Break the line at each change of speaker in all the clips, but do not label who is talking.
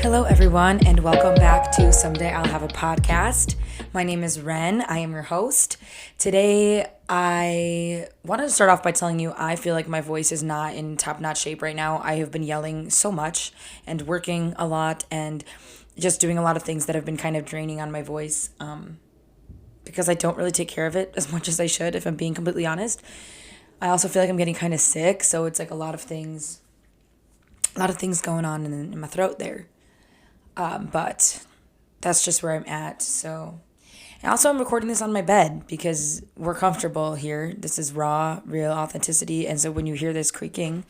Hello, everyone, and welcome back to Someday I'll Have a Podcast. My name is Ren. I am your host. Today, I wanted to start off by telling you I feel like my voice is not in top-notch shape right now. I have been yelling so much and working a lot and just doing a lot of things that have been kind of draining on my voice because I don't really take care of it as much as I should, if I'm being completely honest. I also feel like I'm getting kind of sick, so it's like a lot of things going on in my throat there. But that's just where I'm at. So, and also I'm recording this on my bed because we're comfortable here. This is raw, real authenticity. And so when you hear this creaking,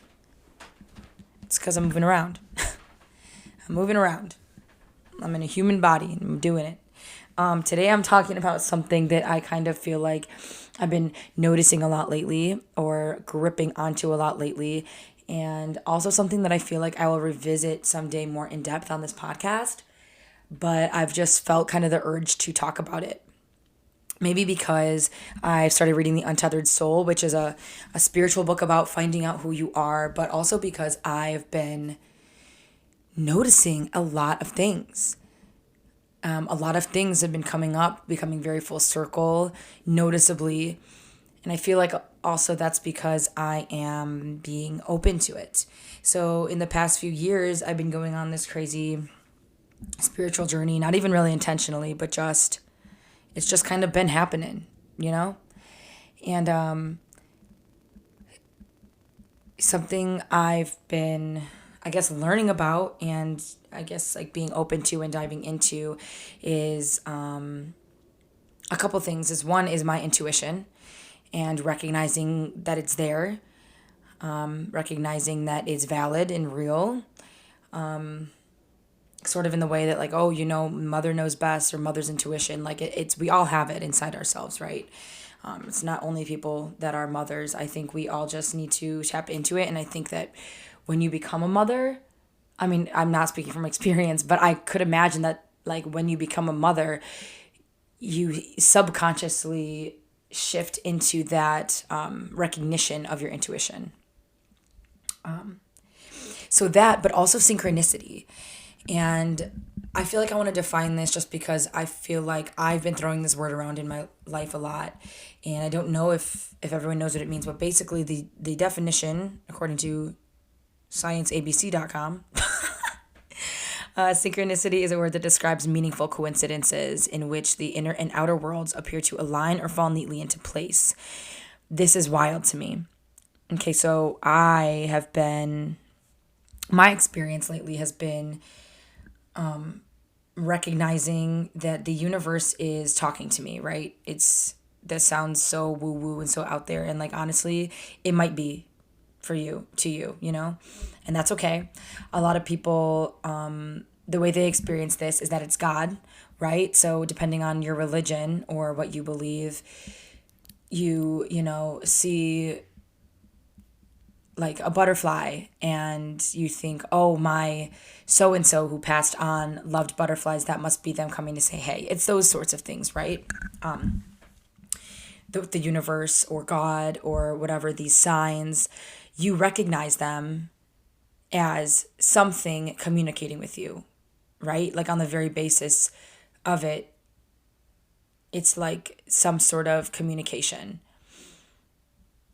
it's because I'm moving around. I'm moving around. I'm in a human body and I'm doing it. Today I'm talking about something that I kind of feel like I've been noticing a lot lately or gripping onto a lot lately. And also something that I feel like I will revisit someday more in depth on this podcast. But I've just felt kind of the urge to talk about it. Maybe because I started reading The Untethered Soul, which is a spiritual book about finding out who you are. But also because I've been noticing a lot of things. A lot of things have been coming up, becoming very full circle, noticeably. And I feel like also that's because I am being open to it. So in the past few years, I've been going on this crazy spiritual journey, not even really intentionally, but it's just kind of been happening, you know? And something I've been, I guess, learning about and I guess like being open to and diving into is a couple things. One is my intuition. And recognizing that it's there, recognizing that it's valid and real, sort of in the way that like, oh, mother knows best or mother's intuition. Like it's we all have it inside ourselves, right? It's not only people that are mothers. I think we all just need to tap into it. And I think that when you become a mother, I mean, I'm not speaking from experience, but I could imagine that like when you become a mother, you subconsciously shift into that recognition of your intuition. But also synchronicity. And I feel like I want to define this just because I feel like I've been throwing this word around in my life a lot. And I don't know if everyone knows what it means, but basically the definition, according to scienceabc.com, synchronicity is a word that describes meaningful coincidences in which the inner and outer worlds appear to align or fall neatly into place. This is wild to me. Okay, so my experience lately has been recognizing that the universe is talking to me, right? That sounds so woo-woo and so out there. And like, honestly, it might be for you, to you, and that's okay. A lot of people, the way they experience this is that it's God, right? So depending on your religion or what you believe, you see like a butterfly and you think, oh, my so-and-so who passed on loved butterflies, that must be them coming to say hey. It's those sorts of things, right? The universe or God or whatever, these signs, you recognize them as something communicating with you, right? Like on the very basis of it, it's like some sort of communication.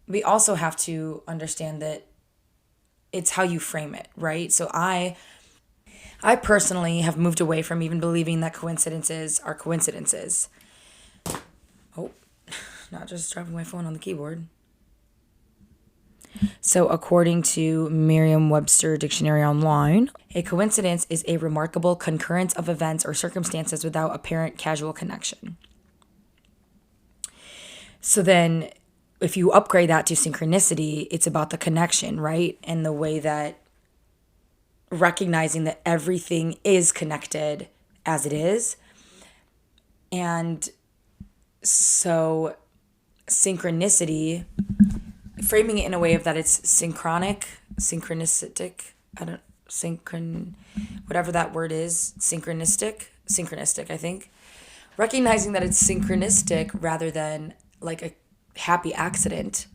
We also have to understand that it's how you frame it, right? So I personally have moved away from even believing that coincidences are coincidences. Oh, not just dropping my phone on the keyboard. So according to Merriam-Webster Dictionary Online, a coincidence is a remarkable concurrence of events or circumstances without apparent causal connection. So then if you upgrade that to synchronicity, it's about the connection, right? And the way that recognizing that everything is connected as it is. And so synchronicity, framing it in a way of that it's synchronistic, whatever that word is, synchronistic, I think. Recognizing that it's synchronistic rather than like a happy accident,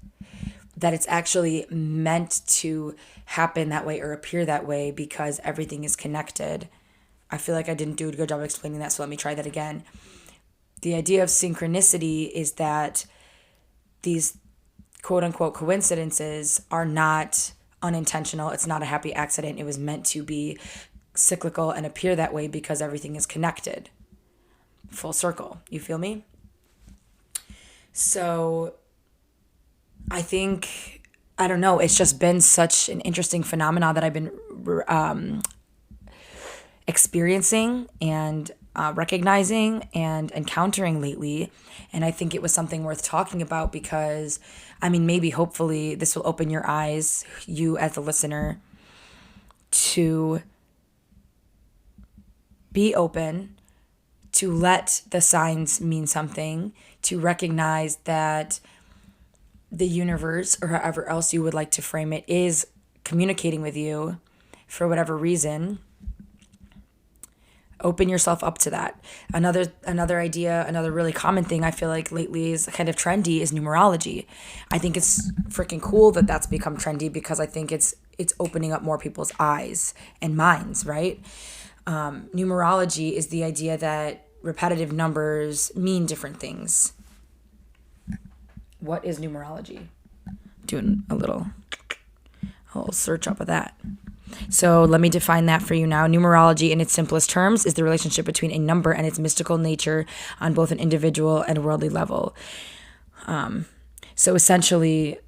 that it's actually meant to happen that way or appear that way because everything is connected. I feel like I didn't do a good job explaining that, so let me try that again. The idea of synchronicity is that these quote unquote coincidences are not unintentional. It's not a happy accident. It was meant to be cyclical and appear that way because everything is connected. Full circle. You feel me? So I think, I don't know, it's just been such an interesting phenomena that I've been experiencing and recognizing and encountering lately. And I think it was something worth talking about because, I mean, maybe hopefully this will open your eyes, you as a listener, to be open, to let the signs mean something, to recognize that the universe, or however else you would like to frame it, is communicating with you for whatever reason. Open yourself up to that. Another idea, another really common thing I feel like lately is kind of trendy is numerology. I think it's freaking cool that that's become trendy because I think it's opening up more people's eyes and minds, right? Numerology is the idea that repetitive numbers mean different things. What is numerology? Doing a little search up of that. So let me define that for you now. Numerology, in its simplest terms, is the relationship between a number and its mystical nature on both an individual and worldly level. So essentially,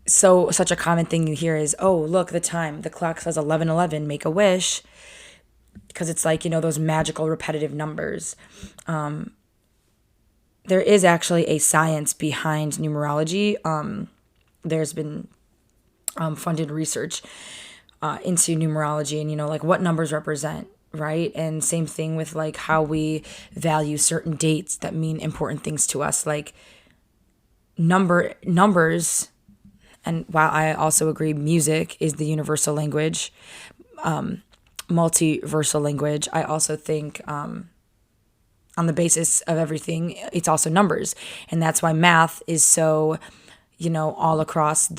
such a common thing you hear is, oh, look, the time. The clock says 11:11, make a wish. Because it's like, those magical repetitive numbers. There is actually a science behind numerology. There's been funded research into numerology and, like what numbers represent, right? And same thing with like how we value certain dates that mean important things to us, like numbers. And while I also agree music is the universal language, multiversal language, I also think on the basis of everything, it's also numbers. And that's why math is so, all across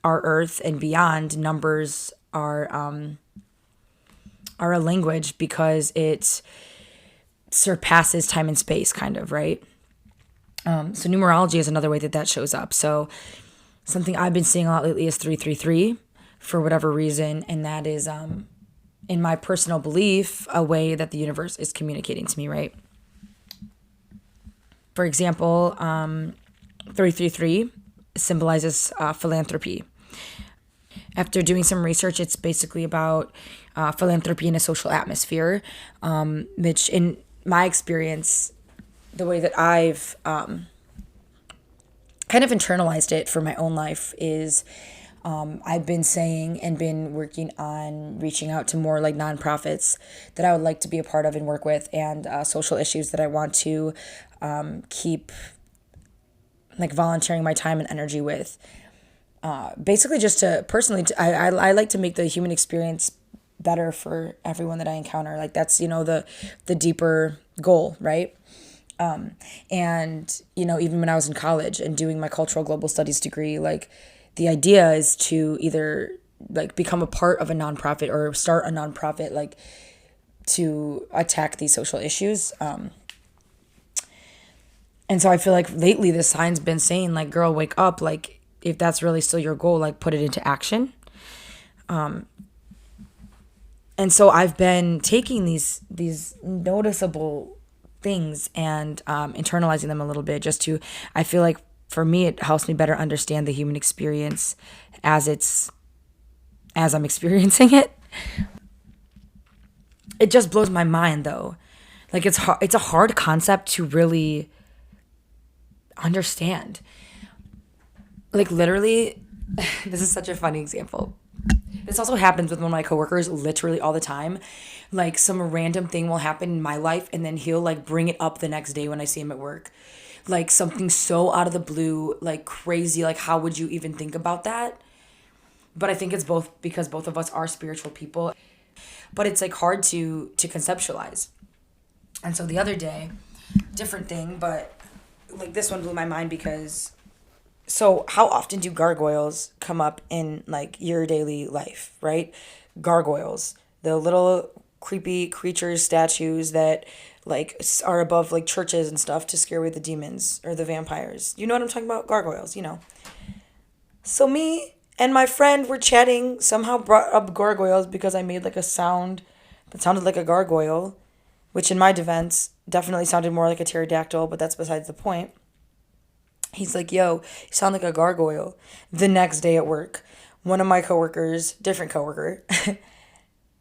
our earth and beyond. Numbers are a language because it surpasses time and space, kind of, right? So numerology is another way that shows up. So something I've been seeing a lot lately is 333 for whatever reason, and that is, in my personal belief, a way that the universe is communicating to me, right? For example, 333 symbolizes philanthropy. After doing some research, it's basically about philanthropy in a social atmosphere, which in my experience, the way that I've kind of internalized it for my own life is I've been saying and been working on reaching out to more like nonprofits that I would like to be a part of and work with, and social issues that I want to keep like volunteering my time and energy with. Basically just to personally, I like to make the human experience better for everyone that I encounter. Like that's, the deeper goal, right? And, even when I was in college and doing my cultural global studies degree, like the idea is to either like become a part of a nonprofit or start a nonprofit, like to attack these social issues. And so I feel like lately the sign's been saying like, girl, wake up. Like, if that's really still your goal, like put it into action. And so I've been taking these noticeable things and internalizing them a little bit I feel like for me, it helps me better understand the human experience as I'm experiencing it. It just blows my mind though. Like it's a hard concept to really understand. Like literally, this is such a funny example. This also happens with one of my coworkers literally all the time. Like some random thing will happen in my life and then he'll like bring it up the next day when I see him at work. Like something so out of the blue, like crazy, like how would you even think about that? But I think it's both because both of us are spiritual people. But it's like hard to conceptualize. And so the other day, different thing, but like this one blew my mind because so how often do gargoyles come up in like your daily life, right? Gargoyles, the little creepy creatures, statues that like are above like churches and stuff to scare away the demons or the vampires. You know what I'm talking about? Gargoyles, you know. So me and my friend were chatting, somehow brought up gargoyles because I made like a sound that sounded like a gargoyle, which in my defense definitely sounded more like a pterodactyl, but that's besides the point. He's like, yo, you sound like a gargoyle. The next day at work, one of my coworkers, different coworker,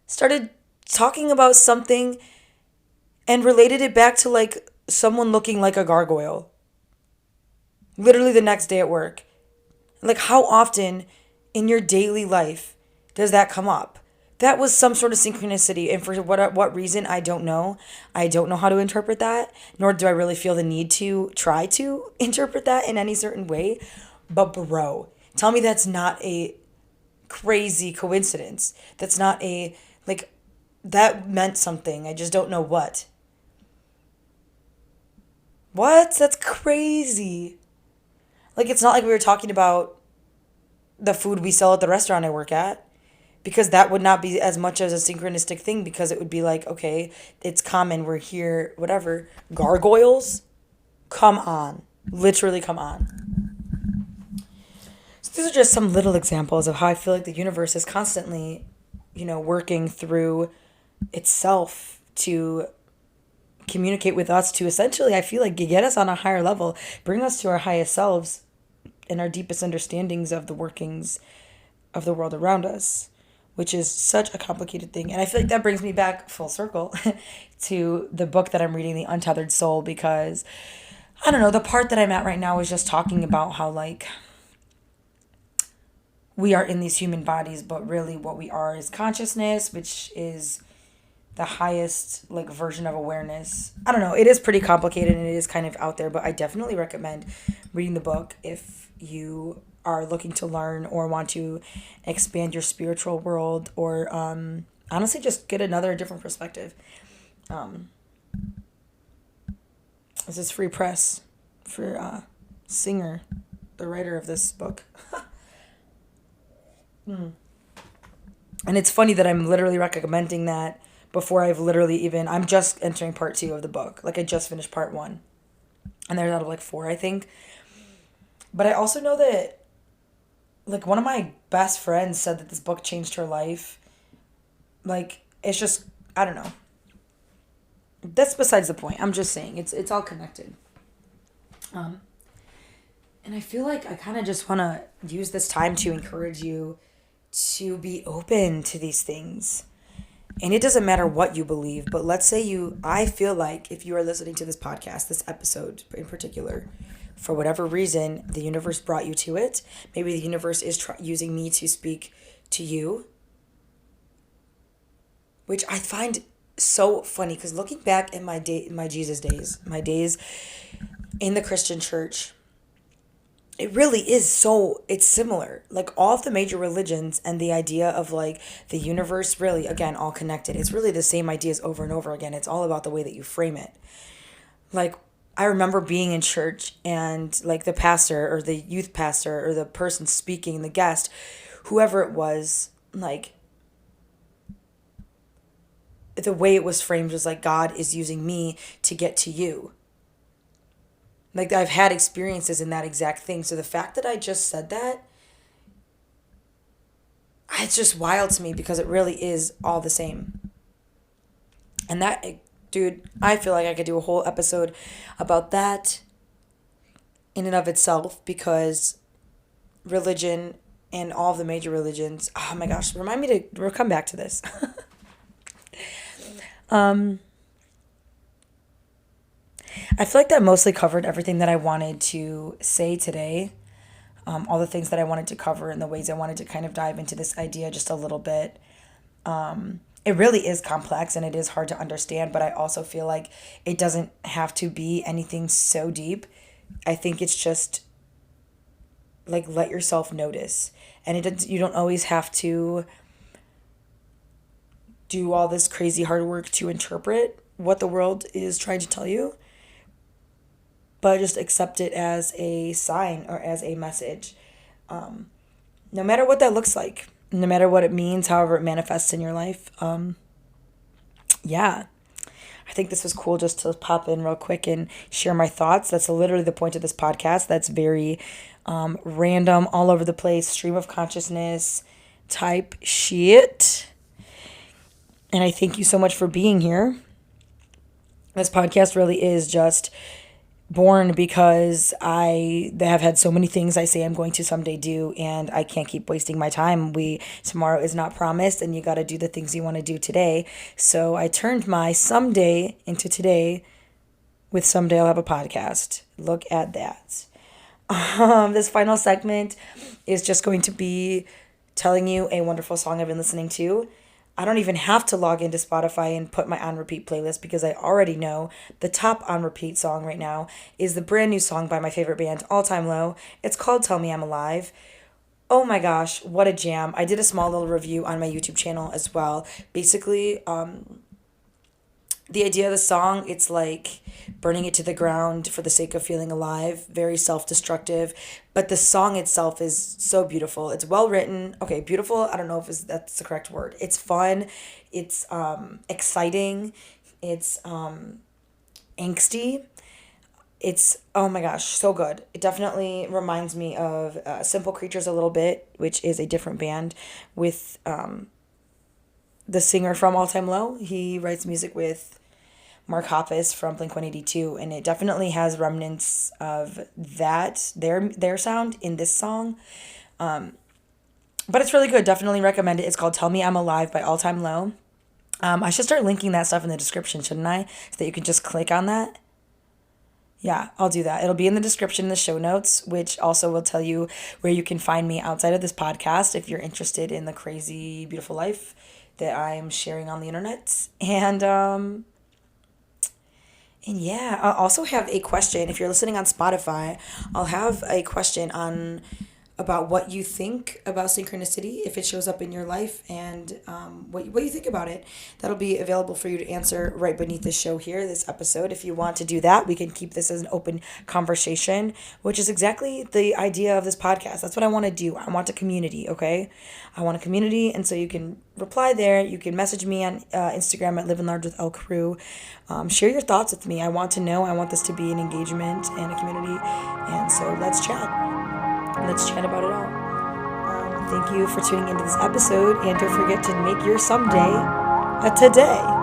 started talking about something and related it back to like someone looking like a gargoyle. Literally the next day at work. Like, how often in your daily life does that come up? That was some sort of synchronicity, and for what reason, I don't know. I don't know how to interpret that, nor do I really feel the need to try to interpret that in any certain way. But bro, tell me that's not a crazy coincidence. That's not a like that meant something. I just don't know what. What? That's crazy. Like, it's not like we were talking about the food we sell at the restaurant I work at, because that would not be as much as a synchronistic thing, because it would be like, okay, it's common, we're here, whatever. Gargoyles? Come on. Literally, come on. So these are just some little examples of how I feel like the universe is constantly, working through itself to communicate with us, to essentially, I feel like, get us on a higher level, bring us to our highest selves and our deepest understandings of the workings of the world around us, which is such a complicated thing. And I feel like that brings me back full circle to the book that I'm reading, The Untethered Soul, because I don't know, the part that I'm at right now is just talking about how like we are in these human bodies, but really what we are is consciousness, which is the highest like version of awareness. I don't know. It is pretty complicated and it is kind of out there, but I definitely recommend reading the book if you are looking to learn or want to expand your spiritual world, or honestly just get another different perspective. This is free press for Singer, the writer of this book. And it's funny that I'm literally recommending that before I'm just entering part 2 of the book. Like, I just finished part 1. And there's out of like 4, I think. But I also know that, like, one of my best friends said that this book changed her life. Like, it's just, I don't know. That's besides the point. I'm just saying, it's all connected. And I feel like I kind of just want to use this time to encourage you to be open to these things. And it doesn't matter what you believe, but let's say I feel like if you are listening to this podcast, this episode in particular, for whatever reason, the universe brought you to it. Maybe the universe is using me to speak to you, which I find so funny, because looking back at my Jesus days, my days in the Christian church, it really is it's similar. Like, all of the major religions and the idea of like the universe, really, again, all connected. It's really the same ideas over and over again. It's all about the way that you frame it. Like, I remember being in church and like the pastor or the youth pastor or the person speaking, the guest, whoever it was, like the way it was framed was like, God is using me to get to you. Like, I've had experiences in that exact thing. So the fact that I just said that, it's just wild to me, because it really is all the same. And that, dude, I feel like I could do a whole episode about that in and of itself, because religion and all of the major religions, oh my gosh, remind me to come back to this. I feel like that mostly covered everything that I wanted to say today. All the things that I wanted to cover and the ways I wanted to kind of dive into this idea just a little bit. It really is complex and it is hard to understand, but I also feel like it doesn't have to be anything so deep. I think it's just like, let yourself notice. And you don't always have to do all this crazy hard work to interpret what the world is trying to tell you, but just accept it as a sign or as a message. No matter what that looks like, no matter what it means, however it manifests in your life. yeah, I think this was cool just to pop in real quick and share my thoughts. That's literally the point of this podcast. That's very random, all over the place, stream of consciousness type shit. And I thank you so much for being here. This podcast really is just born because I have had so many things I say I'm going to someday do, and I can't keep wasting my time. Tomorrow is not promised, and you got to do the things you want to do today. So I turned my someday into today with Someday I'll Have a Podcast. Look at that. This final segment is just going to be telling you a wonderful song I've been listening to. I don't even have to log into Spotify and put my on repeat playlist because I already know the top on repeat song right now is the brand new song by my favorite band, All Time Low. It's called Tell Me I'm Alive. Oh my gosh, what a jam. I did a small little review on my YouTube channel as well. Basically, the idea of the song, it's like burning it to the ground for the sake of feeling alive, very self-destructive, but the song itself is so beautiful. It's well written. Okay, beautiful, I don't know if that's the correct word. It's fun, it's exciting, it's angsty. It's, oh my gosh, so good. It definitely reminds me of Simple Creatures a little bit, which is a different band with the singer from All Time Low. He writes music with Mark Hoppus from Blink-182, and it definitely has remnants of their sound in this song. But it's really good. Definitely recommend it. It's called Tell Me I'm Alive by All Time Low. I should start linking that stuff in the description, shouldn't I? So that you can just click on that. Yeah, I'll do that. It'll be in the description in the show notes, which also will tell you where you can find me outside of this podcast if you're interested in the crazy, beautiful life that I'm sharing on the internet. And yeah, I also have a question. If you're listening on Spotify, I'll have a question on about what you think about synchronicity if it shows up in your life, and what you think about it. That'll be available for you to answer right beneath the show here, this episode. If you want to do that, we can keep this as an open conversation, which is exactly the idea of this podcast. That's what I want to do. I want a community, okay? I want a community, and so you can reply there. You can message me on Instagram at Live and Large with El Crew. Share your thoughts with me. I want to know. I want this to be an engagement and a community, and so let's chat. Let's chat about it all. Thank you for tuning into this episode, and don't forget to make your someday a today.